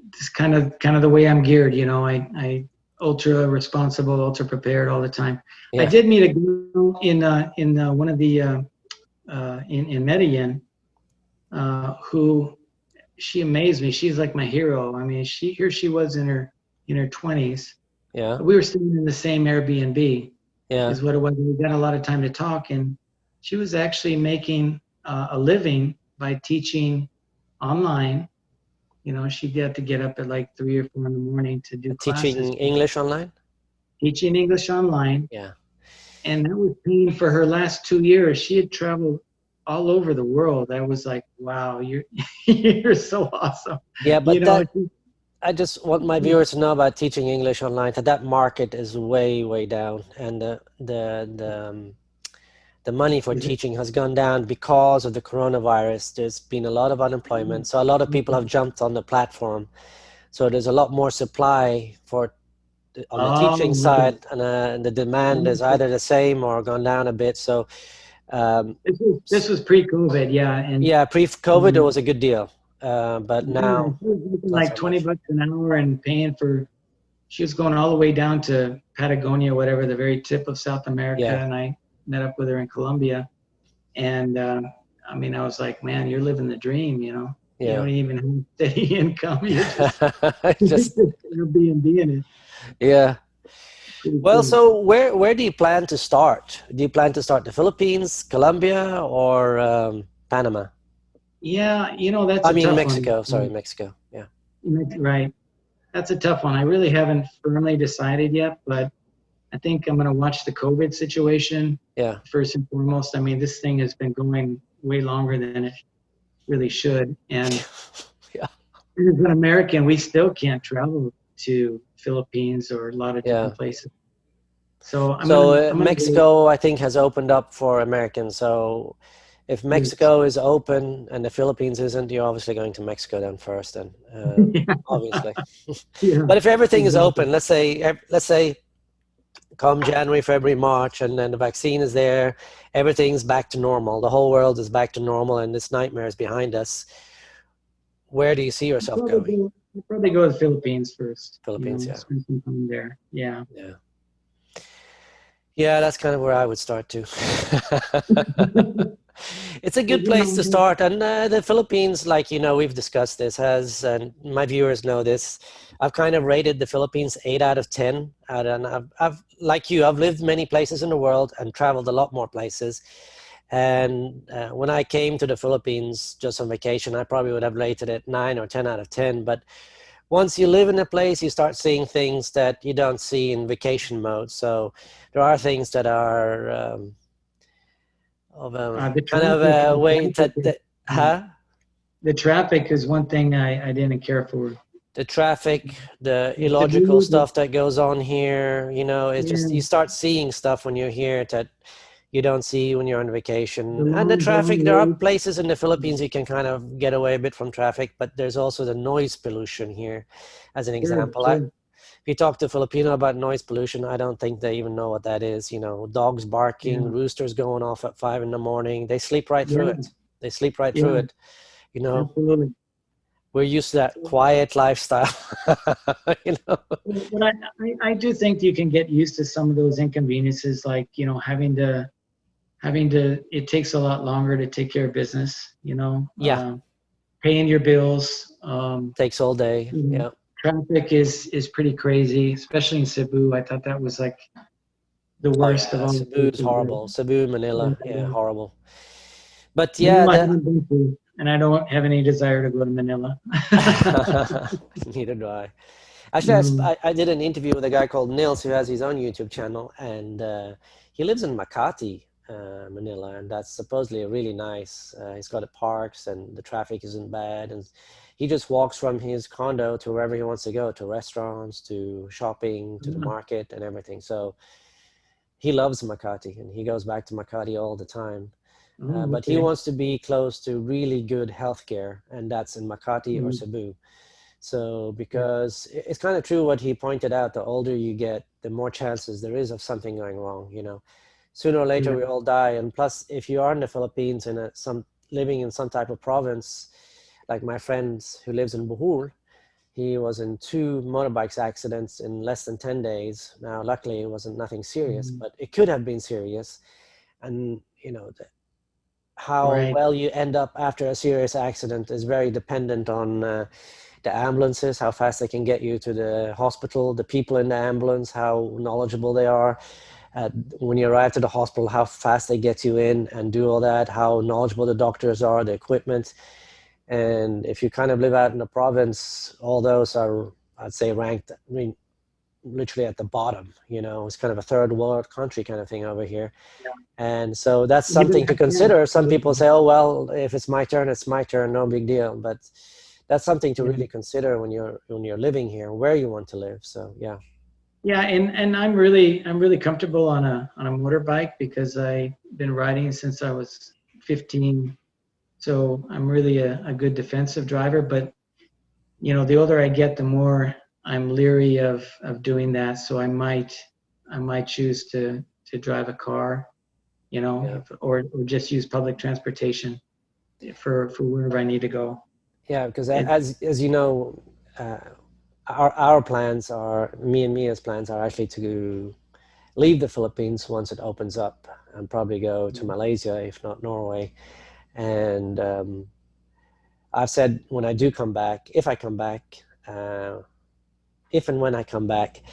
It's kind of the way I'm geared. I ultra responsible, ultra prepared all the time. Yeah. I did meet a girl in one of the in Medellin who, she amazed me. She's like my hero. I mean, here she was in her 20s. Yeah. We were staying in the same Airbnb. Yeah. Is what it was. We got a lot of time to talk, and she was actually making a living by teaching online. She'd have to get up at like 3 or 4 in the morning to do classes. Teaching English online? Teaching English online. Yeah. And that was paying for her last 2 years. She had traveled all over the world. I was like, wow, you're so awesome. Yeah, but I just want my viewers to know about teaching English online, that market is way, way down. And the money for teaching has gone down because of the coronavirus. There's been a lot of unemployment. So a lot of people have jumped on the platform. So there's a lot more supply on the teaching side, and the demand is either the same or gone down a bit. So this was pre-COVID, yeah. And yeah, pre-COVID, it was a good deal. But now, like $20 an hour, and paying for, she was going all the way down to Patagonia, whatever, the very tip of South America. Yeah. And I met up with her in Colombia. And I mean, I was like, man, you're living the dream, Yeah. You don't even have steady income. You're just Airbnb in it. Yeah. Well, so where do you plan to start? Do you plan to start the Philippines, Colombia, or Panama? Yeah, that's a tough Mexico. one. Sorry, Mexico. Yeah. Right. That's a tough one. I really haven't firmly decided yet, but I think I'm going to watch the COVID situation. Yeah. First and foremost. I mean, this thing has been going way longer than it really should. And yeah. As an American, we still can't travel to Philippines or a lot of different places. So I'm Mexico, I think, has opened up for Americans. So if Mexico is open and the Philippines isn't, you're obviously going to Mexico then first, and obviously. Yeah, But if everything is exactly. open, let's say come January, February, March, and then the vaccine is there, everything's back to normal. The whole world is back to normal, and this nightmare is behind us. Where do you see yourself going? I'll probably go to the Philippines first. Philippines, yeah. Spend some time there. Yeah. Yeah. Yeah, that's kind of where I would start too. It's a good place to start, and the Philippines, like we've discussed this, has, and my viewers know this. I've kind of rated the Philippines 8 out of 10, and I've like you, I've lived many places in the world and traveled a lot more places. And when I came to the Philippines just on vacation, I probably would have rated it 9 or 10 out of 10. But once you live in a place, you start seeing things that you don't see in vacation mode. So there are things that are of a kind of a way that the traffic is one thing I didn't care for. The traffic, the illogical stuff that goes on here, it's just, you start seeing stuff when you're here that you don't see when you're on vacation. And the traffic, there are places in the Philippines you can kind of get away a bit from traffic, but there's also the noise pollution here, as an example. If you talk to Filipino about noise pollution, I don't think they even know what that is. Dogs barking, roosters going off at 5 a.m. They sleep right through it. They sleep right through it. Absolutely. We're used to that quiet lifestyle. But I do think you can get used to some of those inconveniences, like having to. It takes a lot longer to take care of business. Paying your bills takes all day. Yeah. Traffic is pretty crazy, especially in Cebu. I thought that was like the worst of all. Cebu's horrible. Cebu, Manila, horrible. But and I don't have any desire to go to Manila. Neither do I. Actually, I did an interview with a guy called Nils who has his own YouTube channel, and he lives in Makati, Manila, and that's supposedly really nice. He's got parks and the traffic isn't bad, and he just walks from his condo to wherever he wants to go, to restaurants, to shopping, to the market and everything. So he loves Makati, and he goes back to Makati all the time. But he wants to be close to really good healthcare, and that's in Makati or Cebu. So because it's kind of true what he pointed out, the older you get, the more chances there is of something going wrong. Sooner or later we all die. And plus, if you are in the Philippines and living in some type of province, like my friend who lives in Bohol, he was in 2 motorbikes accidents in less than 10 days. Now, luckily, it wasn't nothing serious, but it could have been serious. And how well you end up after a serious accident is very dependent on the ambulances, how fast they can get you to the hospital, the people in the ambulance, how knowledgeable they are. When you arrive to the hospital, how fast they get you in and do all that, how knowledgeable the doctors are, the equipment. And if you kind of live out in the province, all those are, I'd say, ranked, literally at the bottom. It's kind of a third world country kind of thing over here. And so that's something to consider. Some people say, oh, well, if it's my turn, it's my turn, no big deal. But that's something to really consider when you're living here, where you want to live. So and I'm really comfortable on a motorbike because I've been riding since I was 15. So I'm really a good defensive driver. But the older I get, the more I'm leery of doing that. So I might choose to drive a car, or just use public transportation for wherever I need to go. Yeah, because as you know, our plans are, me and Mia's plans are actually to leave the Philippines once it opens up and probably go to Malaysia, if not Norway. And I've said when I do come back, if I come back, if and when I come back,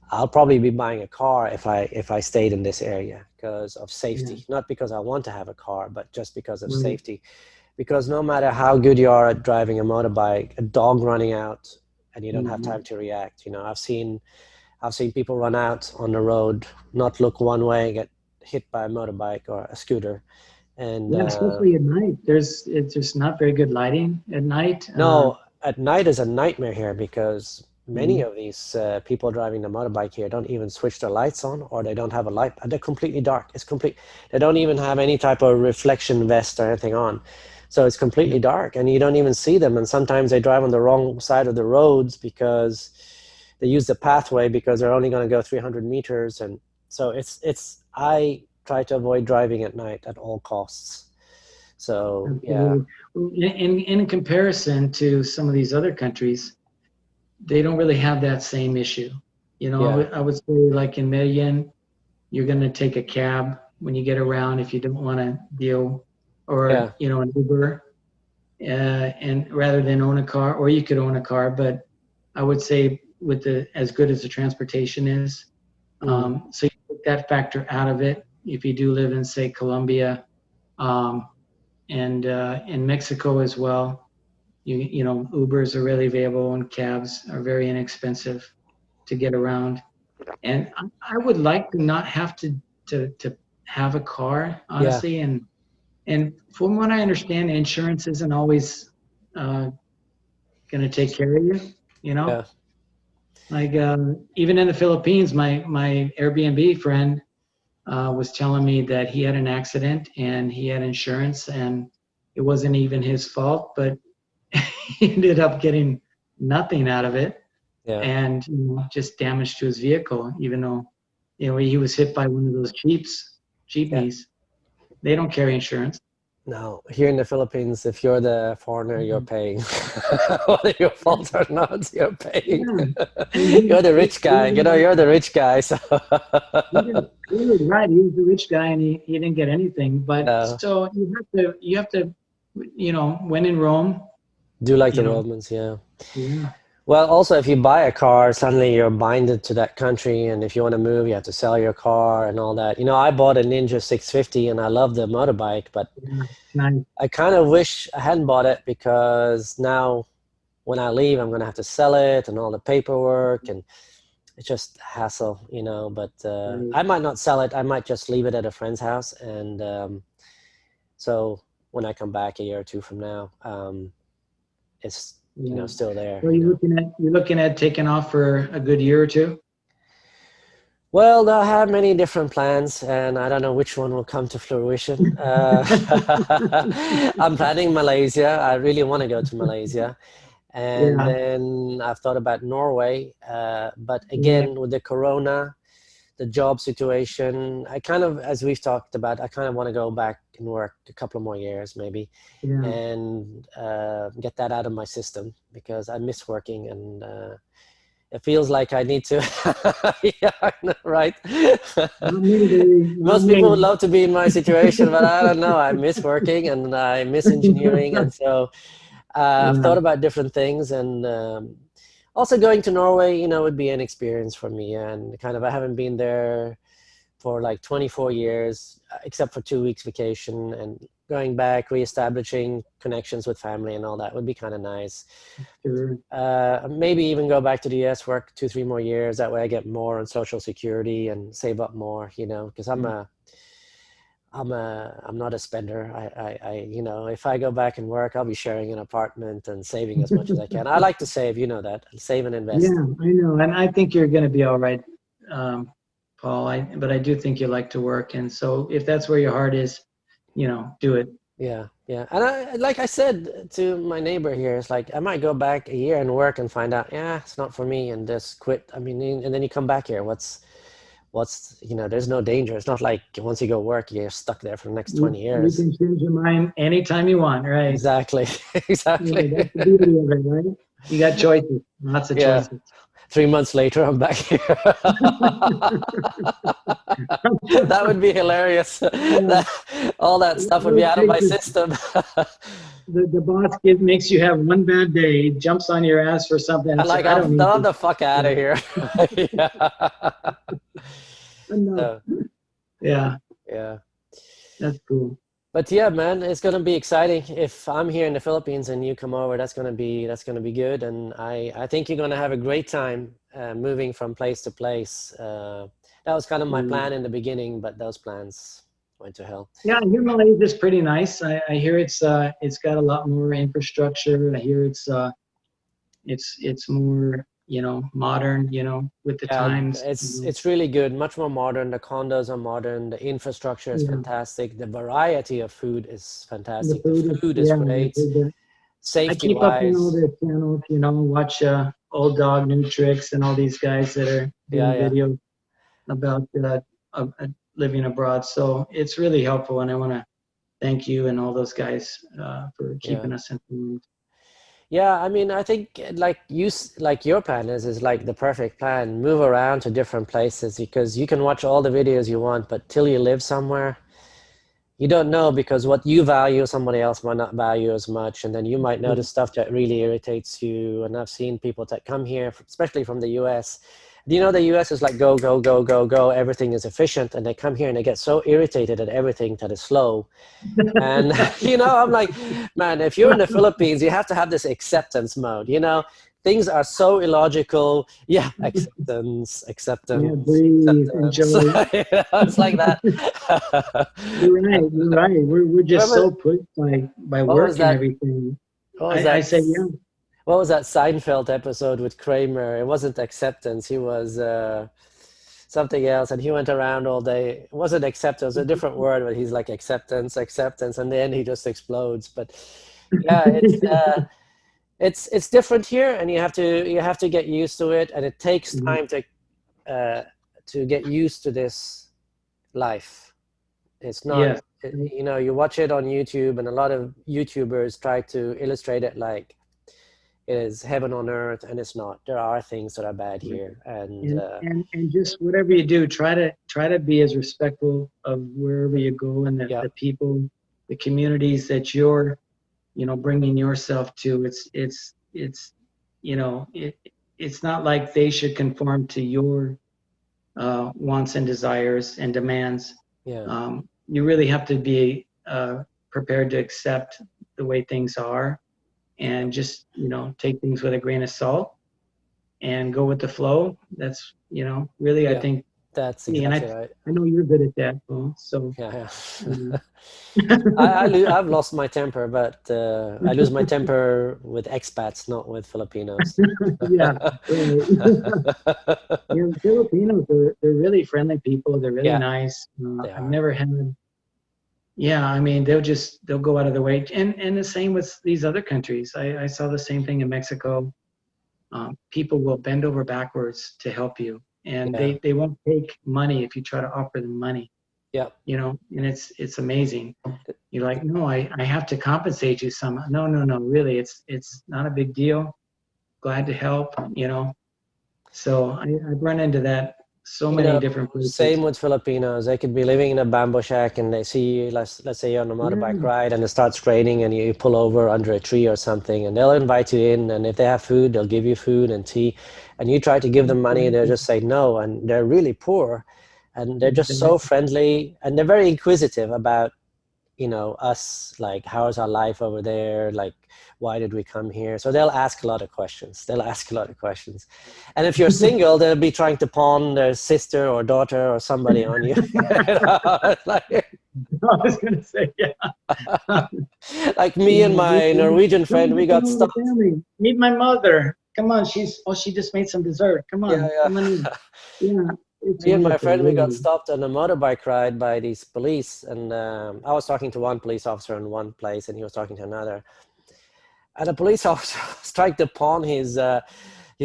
I'll probably be buying a car if I stayed in this area because of safety, not because I want to have a car, but just because of safety. Because no matter how good you are at driving a motorbike, a dog running out and you don't have time to react. I've seen people run out on the road, not look one way, get hit by a motorbike or a scooter. And especially at night. It's just not very good lighting at night. No, at night is a nightmare here because many of these people driving the motorbike here don't even switch their lights on, or they don't have a light. They're completely dark. It's complete. They don't even have any type of reflection vest or anything on. So it's completely dark, and you don't even see them. And sometimes they drive on the wrong side of the roads because they use the pathway because they're only going to go 300 meters. And so I try to avoid driving at night at all costs. So, yeah. In comparison to some of these other countries, they don't really have that same issue. You know, Yeah. I would say like in Medellin, you're going to take a cab when you get around if you don't want to deal, or, you know, an Uber, and rather than own a car, or you could own a car. But I would say with as good as the transportation is, so you take that factor out of it. If you do live in, say, Colombia, and in Mexico as well, you know, Ubers are really available and cabs are very inexpensive to get around. And I would like to not have to have a car, honestly. And from what I understand, insurance isn't always going to take care of you. You know, Yeah. like even in the Philippines, my Airbnb friend was telling me that he had an accident and he had insurance, and it wasn't even his fault, but he ended up getting nothing out of it, and you know, just damage to his vehicle, even though, you know, he was hit by one of those jeepneys. They don't carry insurance. No, here in the Philippines, if you're the foreigner, you're paying. Whether your fault or not, you're paying. You're the rich guy. You know, you're the rich guy. So he was right. He was the rich guy, and he didn't get anything. But still, you have to, you know, when in Rome, do like the Romans, yeah. Well, also, if you buy a car, suddenly you're binded to that country, and if you want to move, you have to sell your car and all that. You know, I bought a Ninja 650, and I love the motorbike, but I kind of wish I hadn't bought it, because now when I leave, I'm going to have to sell it and all the paperwork, and it's just hassle, you know. But I might not sell it. I might just leave it at a friend's house, and so when I come back a year or two from now, it's you know, still there. So you're looking at taking off for a good year or two? Well, I have many different plans, and I don't know which one will come to fruition. I'm planning Malaysia. I really want to go to Malaysia. And then I've thought about Norway. But again, with the corona, the job situation, I kind of, as we've talked about, I kind of want to go back and work a couple of more years maybe, and get that out of my system, because I miss working, and it feels like I need to. Yeah, right. Most people would love to be in my situation, but I don't know. I miss working, and I miss engineering, and so I've thought about different things, and also going to Norway, you know, would be an experience for me, and kind of I haven't been there for like 24 years, except for 2 weeks vacation, and going back, reestablishing connections with family and all that would be kind of nice. Maybe even go back to the US, work 2-3 more years. That way I get more on Social Security and save up more, you know, because I'm not a spender. I you know, if I go back and work, I'll be sharing an apartment and saving as much as I can. I like to save, you know that, save and invest. Yeah, I know, and I think you're going to be all right, Paul. But I do think you like to work, and so if that's where your heart is, you know, do it. Yeah, and like I said to my neighbor here, it's like I might go back a year and work and find out, yeah, it's not for me, and just quit. I mean, and then you come back here. What's you know, there's no danger. It's not like once you go work, you're stuck there for the next 20 years. You can change your mind anytime you want, right? Exactly. Exactly. Yeah, that's the beauty of it, right? You got choices, lots of choices. 3 months later, I'm back here. That would be hilarious. All that stuff would be out of my system. The boss makes you have one bad day, he jumps on your ass for something. I'm like, I'm the fuck out of here. No. Yeah. That's cool. But yeah, man, it's gonna be exciting. If I'm here in the Philippines and you come over, that's gonna be good. And I think you're gonna have a great time moving from place to place. That was kind of my plan in the beginning, but those plans went to hell. Yeah, I hear Malaysia is pretty nice. I hear it's got a lot more infrastructure. I hear it's more modern, with the Yeah, times. it's really good, much more modern. The condos are modern, the infrastructure is Yeah, fantastic, the variety of food is the fantastic, the food is, food is yeah, I've great, heard that. I safety keep up in all wise. their channels, watch Old Dog New Tricks and all these guys that are Yeah, doing yeah, videos about living abroad. So it's really helpful, and I want to thank you and all those guys for yeah. keeping us informed. Yeah, I mean, I think like like your plan is like the perfect plan. Move around to different places because you can watch all the videos you want, but till you live somewhere, you don't know because what you value, somebody else might not value as much, and then you might notice stuff that really irritates you. And I've seen people that come here, especially from the US. Do you know the US is like go, go, go, go, go, everything is efficient, and they come here and they get so irritated at everything that is slow. And I'm like, man, if you're in the Philippines, you have to have this acceptance mode. Things are so illogical. Yeah, acceptance, Yeah, acceptance, breathe, acceptance. enjoy. It's like that. You're right. You're right. We're just Remember so pushed by what was work and that? everything. What was I that? say, yeah. What was that Seinfeld episode with Kramer? It wasn't acceptance. He was something else, and he went around all day. It wasn't acceptance. It was a different word, but he's like acceptance, acceptance, and then he just explodes. But yeah, it's different here, and you have to get used to it, and it takes time to get used to this life. It's not, Yes. you watch it on YouTube, and a lot of YouTubers try to illustrate it like it is heaven on earth, and it's not. There are things that are bad here, and And just whatever you do, try to be as respectful of wherever you go and yeah, the people, the communities that you're, bringing yourself to. It's not like they should conform to your wants and desires and demands. yeah, You really have to be prepared to accept the way things are, yeah. and just take things with a grain of salt and go with the flow. That's really, I Yeah, think, that's and exactly I right. I know you're good at that, Paul. So Yeah, um, yeah. I've lost my temper, but I lose my temper with expats, not with Filipinos. yeah, right. Filipinos they're really friendly people. They're really Yeah, nice. they I've are. never had. Yeah, I mean, they'll go out of their way, and the same with these other countries. I saw the same thing in Mexico. People will bend over backwards to help you, and Yeah, they won't take money if you try to offer them money. yeah. And it's amazing. You're like, no, I have to compensate you some. No, no, no, really, it's not a big deal. Glad to help. So I've run into that so You many know, different places. same with Filipinos. They could be living in a bamboo shack and they see you, let's say you're on a motorbike Yeah, ride and it starts raining and you pull over under a tree or something and they'll invite you in, and if they have food, they'll give you food and tea, and you try to give them money, they'll exactly. just say no, and they're really poor, and they're just so Exactly. friendly, and they're very inquisitive about us, like how's our life over there, like why did we come here, so they'll ask a lot of questions, and if you're single they'll be trying to pawn their sister or daughter or somebody on you. It's I was gonna say, yeah. like me Yeah, and my Norwegian friend, we come got on, the stopped. family. Meet my mother. Come on, she just made some dessert. Yeah, Come on in. yeah. Yeah, it's Me and my wonderful, friend, we got really. stopped on a motorbike ride by these police, and I was talking to one police officer in one place, and he was talking to another. And the police officer was trying to pawn his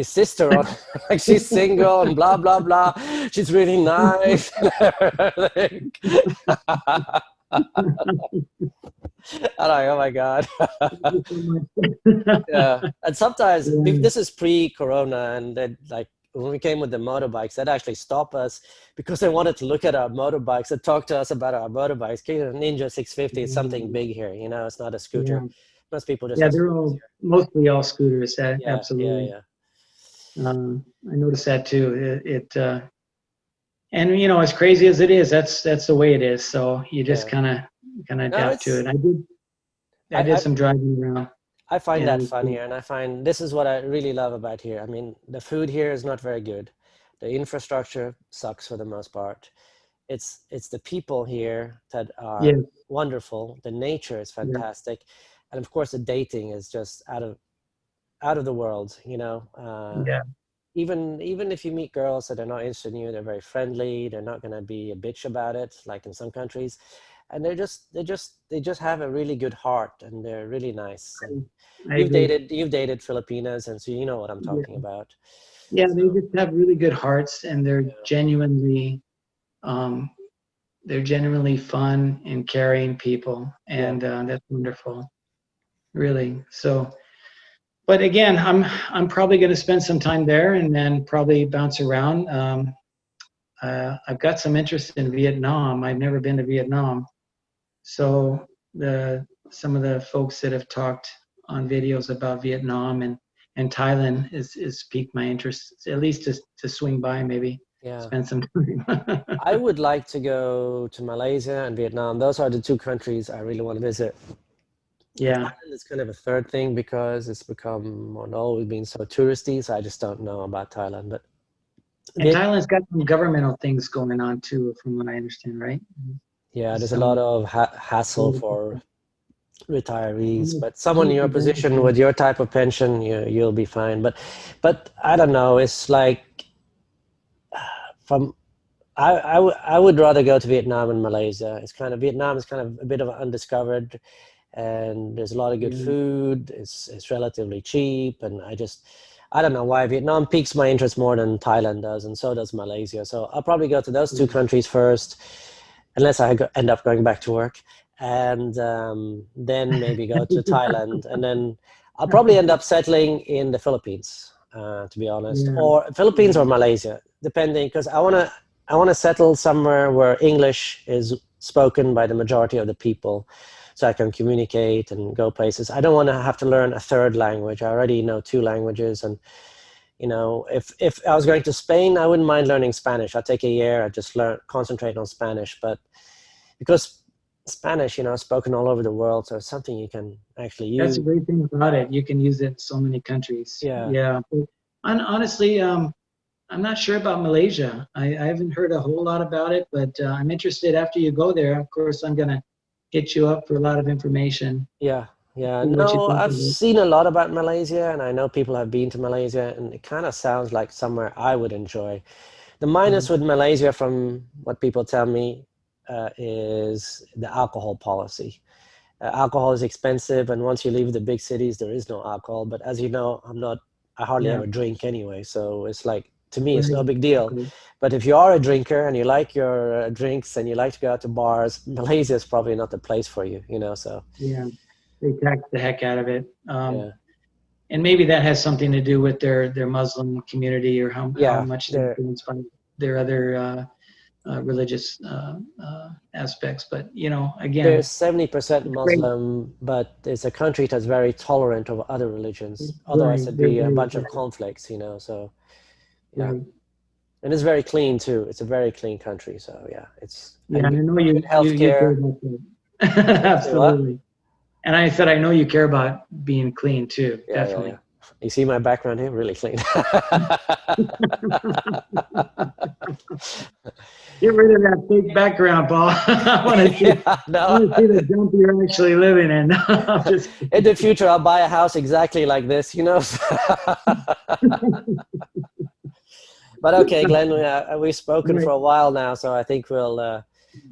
sister on, like she's single and blah blah blah. She's really nice. And I'm like, oh my god. Thank you so much. Yeah, and sometimes Yeah, this is pre-corona, and then like when we came with the motorbikes, they'd actually stop us because they wanted to look at our motorbikes and talk to us about our motorbikes. Ninja 650 is something big here, it's not a scooter. yeah, Most people just yeah. have They're scooters all here. mostly all scooters. Yeah, yeah, Absolutely. yeah, I noticed that too. And as crazy as it is, that's the way it is. So you just yeah. kind of No, adapt to it. I I, did I some driving around, I find and it that was fun cool. here, and I find this is what I really love about here. I mean, the food here is not very good. The infrastructure sucks for the most part. It's the people here that are Yes, wonderful. The nature is yeah, fantastic, and of course, the dating is just out of the world. yeah. even if you meet girls that are not interested in you, they're very friendly. They're not going to be a bitch about it, like in some countries, and they just have a really good heart, and they're really nice. And I you've agree. dated Filipinas, and so you know what I'm Yeah. talking about. Yeah, they So, just have really good hearts, and um, they're genuinely fun and caring people, and that's wonderful, really. So, but again, I'm probably going to spend some time there and then probably bounce around. I've got some interest in Vietnam. I've never been to Vietnam, so some of the folks that have talked on videos about Vietnam and Thailand is piqued my interest, at least to swing by, maybe spend some time. I would like to go to Malaysia and Vietnam. Those are the two countries I really want to visit. Yeah. Thailand is kind of a third thing because it's become always been so touristy, so I just don't know about Thailand. But And Thailand's got some governmental things going on too, from what I understand, right? Yeah, there's a lot of hassle for retarees, but someone in your position with your type of pension, you'll be fine. But I don't know. It's like I would rather go to Vietnam and Malaysia. Vietnam is kind of a bit of undiscovered, and there's a lot of good food. It's relatively cheap, and I don't know why Vietnam piques my interest more than Thailand does, and so does Malaysia. So I'll probably go to those two countries first, unless I end up going back to work, and then maybe go to Thailand, and then I'll probably end up settling in the Philippines, to be honest, or Philippines or Malaysia, depending, because I want to settle somewhere where English is spoken by the majority of the people, so I can communicate and go places. I don't want to have to learn a third language. I already know two languages, and if I was going to Spain, I wouldn't mind learning Spanish. I'd take a year. I'd just concentrate on Spanish, but because Spanish, is spoken all over the world, so it's something you can actually use. That's a great thing about it. You can use it in so many countries. Yeah. And honestly, I'm not sure about Malaysia. I haven't heard a whole lot about it, but I'm interested after you go there. Of course, I'm going to hit you up for a lot of information. Yeah. No, I've seen a lot about Malaysia, and I know people have been to Malaysia, and it kind of sounds like somewhere I would enjoy. The minus with Malaysia, from what people tell me, is the alcohol policy. Alcohol is expensive, and once you leave the big cities, there is no alcohol. But as you know, I hardly ever drink anyway, so it's like, to me, it's no big deal. But if you are a drinker and you like your drinks and you like to go out to bars, Malaysia is probably not the place for you, so. Yeah, they tax the heck out of it. And maybe that has something to do with their Muslim community, or how much they're influenced by their other religious aspects. But, again, there's 70% Muslim, but it's a country that's very tolerant of other religions. Otherwise, it'd be a bunch of conflicts, so. Yeah. Right. And it's very clean too. It's a very clean country. So it's I know you healthcare. Absolutely. And I said, I know you care about being clean too. Definitely. Yeah. You see my background here, really clean. Get rid of that fake background, Paul. I want to see the dump you're actually living in. In the future, I'll buy a house exactly like this, But okay, Glenn, we've spoken for a while now, so I think we'll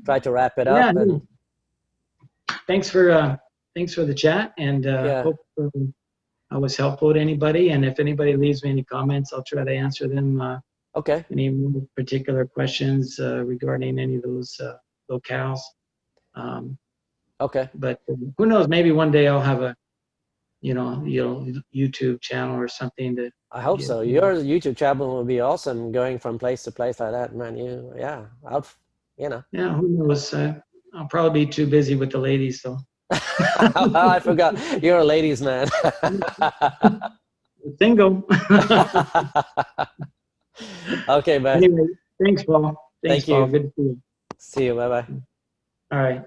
try to wrap it up. And thanks for the chat, and hope I was helpful to anybody. And if anybody leaves me any comments, I'll try to answer them. Okay. Any more particular questions regarding any of those locales? Okay. But who knows? Maybe one day I'll have a YouTube channel or something to. I hope so. Your YouTube channel will be awesome, going from place to place like that, man. Yeah, who knows? I'll probably be too busy with the ladies, so. I forgot. You're a ladies' man. Single. Okay, man. Anyway, thanks, Paul. Thank you. Paul. Good to see you. See you. Bye-bye. All right.